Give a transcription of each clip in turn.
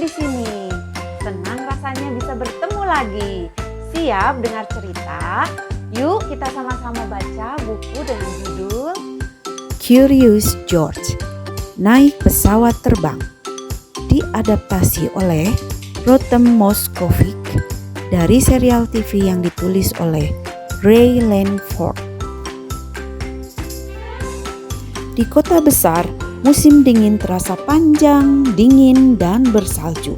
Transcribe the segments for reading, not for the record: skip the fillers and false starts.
di sini. Senang rasanya bisa bertemu lagi. Siap dengar cerita? Yuk kita sama-sama baca buku dengan judul Curious George, Naik Pesawat Terbang. Diadaptasi oleh Rotem Moskovic dari serial TV yang ditulis oleh Ray Lansford. Di kota besar, musim dingin terasa panjang, dingin, dan bersalju.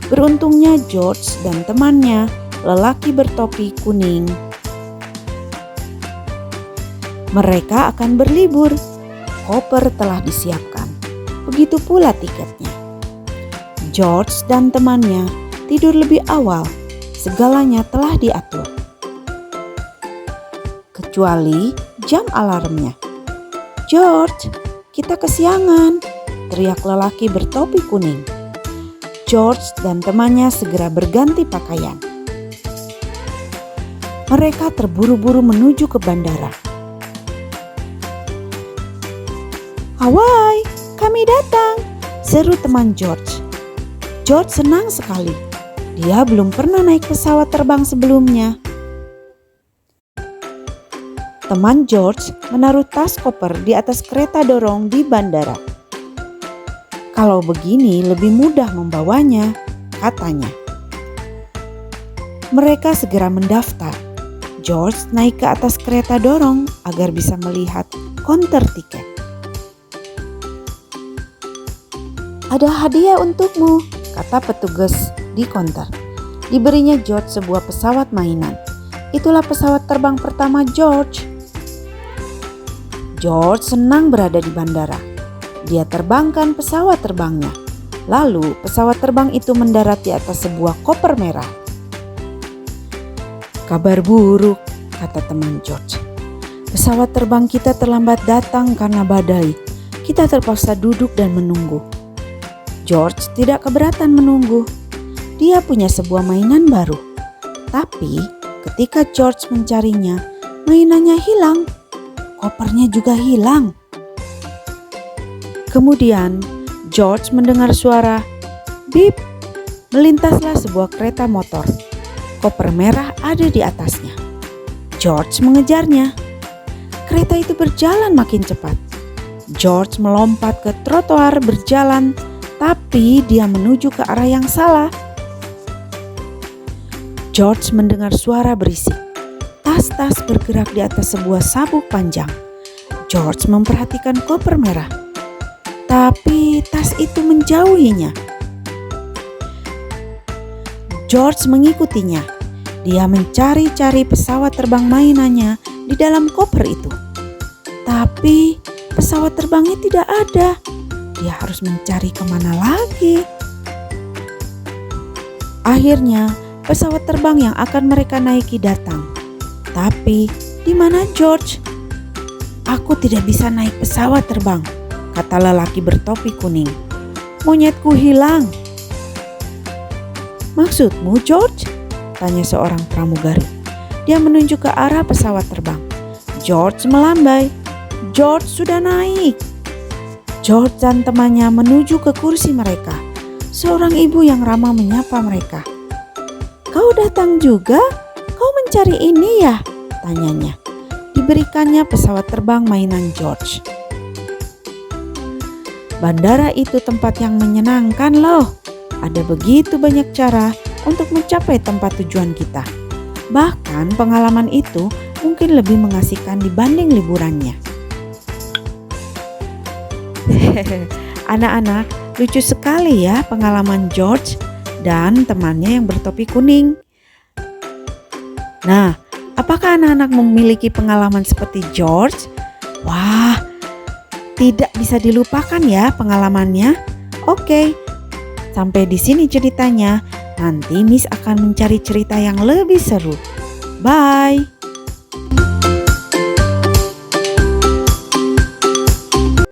Beruntungnya George dan temannya, lelaki bertopi kuning. Mereka akan berlibur. Koper telah disiapkan. Begitu pula tiketnya. George dan temannya tidur lebih awal. Segalanya telah diatur. Kecuali jam alarmnya. "George, kita kesiangan," teriak lelaki bertopi kuning. George dan temannya segera berganti pakaian. Mereka terburu-buru menuju ke bandara. "Hawaii, kami datang," seru teman George. George senang sekali. Dia belum pernah naik pesawat terbang sebelumnya. Teman George menaruh tas koper di atas kereta dorong di bandara. "Kalau begini lebih mudah membawanya," katanya. Mereka segera mendaftar. George naik ke atas kereta dorong agar bisa melihat konter tiket. "Ada hadiah untukmu," kata petugas di konter. Diberinya George sebuah pesawat mainan. Itulah pesawat terbang pertama George. George senang berada di bandara. Dia terbangkan pesawat terbangnya. Lalu pesawat terbang itu mendarat di atas sebuah koper merah. "Kabar buruk," kata teman George. "Pesawat terbang kita terlambat datang karena badai. Kita terpaksa duduk dan menunggu." George tidak keberatan menunggu. Dia punya sebuah mainan baru. Tapi ketika George mencarinya, mainannya hilang. Kopernya juga hilang. Kemudian George mendengar suara bip. Melintaslah sebuah kereta motor. Koper merah ada di atasnya. George mengejarnya. Kereta itu berjalan makin cepat. George melompat ke trotoar berjalan, tapi dia menuju ke arah yang salah. George mendengar suara berisik. Tas-tas bergerak di atas sebuah sabuk panjang. George memperhatikan koper merah. Tapi tas itu menjauhinya. George mengikutinya. Dia mencari-cari pesawat terbang mainannya di dalam koper itu. Tapi pesawat terbangnya tidak ada. Dia harus mencari kemana lagi. Akhirnya pesawat terbang yang akan mereka naiki datang. Tapi di mana George? "Aku tidak bisa naik pesawat terbang," kata lelaki bertopi kuning. "Monyetku hilang." "Maksudmu George?" tanya seorang pramugari. Dia menunjuk ke arah pesawat terbang. George melambai. George sudah naik. George dan temannya menuju ke kursi mereka. Seorang ibu yang ramah menyapa mereka. "Kau datang juga? Kau mencari ini ya?" tanyanya. Diberikannya pesawat terbang mainan George. Bandara itu tempat yang menyenangkan loh. Ada begitu banyak cara untuk mencapai tempat tujuan kita. Bahkan pengalaman itu mungkin lebih mengasihkan dibanding liburannya. Anak-anak, lucu sekali ya pengalaman George dan temannya yang bertopi kuning. Nah, apakah anak-anak memiliki pengalaman seperti George? Wah, tidak bisa dilupakan ya pengalamannya. Oke, sampai di sini ceritanya. Nanti Miss akan mencari cerita yang lebih seru. Bye.